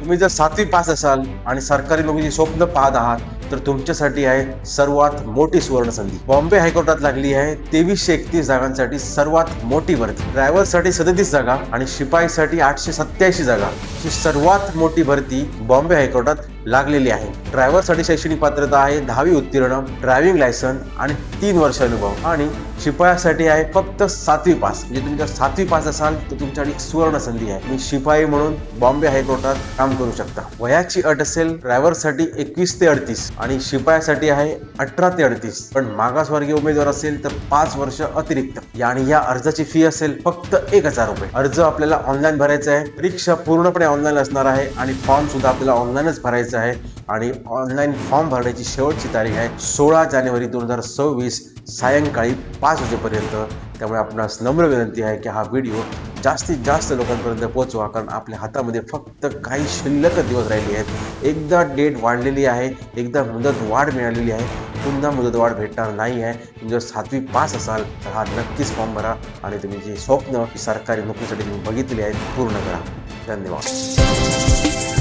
तुम्ही जर 7वी पास असाल आणि सरकारी नोकरीची स्वप्न पाहत आहात तर तुमच्यासाठी आहे सर्वात मोठी सुवर्ण संधी. बॉम्बे हायकोर्टात लागली आहे 2331 जागांसाठी सर्वात मोठी भरती. ड्रायव्हरसाठी 37 जागा आणि शिपाईसाठी 887 जागा. ही सर्वात मोठी भरती बॉम्बे हायकोर्टात लागलेली आहे. ड्रायव्हरसाठी शैक्षणिक पात्रता आहे 10वी उत्तीर्ण, ड्रायव्हिंग लायसन आणि 3 वर्ष अनुभव. आणि शिपायासाठी आहे फक्त 7वी पास. म्हणजे तुम्ही जर 7वी पास असाल तर तुमच्यासाठी एक सुवर्ण संधी आहे. तुम्ही शिपाई म्हणून बॉम्बे हायकोर्टात काम करू शकता. वयाची अट असेल ड्रायव्हरसाठी 21 ते 38 आणि शिपायासाठी आहे 18 ते 38. पण मागासवर्गीय उमेदवार असेल तर 5 वर्ष अतिरिक्त. आणि या अर्जाची फी असेल फक्त 1000 रुपये. अर्ज आपल्याला ऑनलाईन भरायचा आहे. परीक्षा पूर्णपणे ऑनलाईन असणार आहे आणि फॉर्म सुद्धा आपल्याला ऑनलाईनच भरायचा आहे. आणि ऑनलाईन फॉर्म भरण्याची शेवटची तारीख आहे 16 जानेवारी 2026 सायंकाळी 5 वाजेपर्यंत. त्यामुळे आपणास नम्र विनंती आहे की हा व्हिडिओ जास्तीत जास्त लोकांपर्यंत पोहोचवा, कारण आपल्या हातामध्ये फक्त काही शिल्लक दिवस राहिली आहेत. एकदा डेट वाढलेली आहे, एकदा मुदत वाढ मिळालेली आहे, पुन्हा मुदत वाढ भेटणार नाही आहे. तुम्ही जर 7वी पास असाल तर हा नक्कीच फॉर्म भरा आणि तुम्ही जे स्वप्न सरकारी नोकरीसाठी तुम्ही बघितले आहेत पूर्ण करा. धन्यवाद.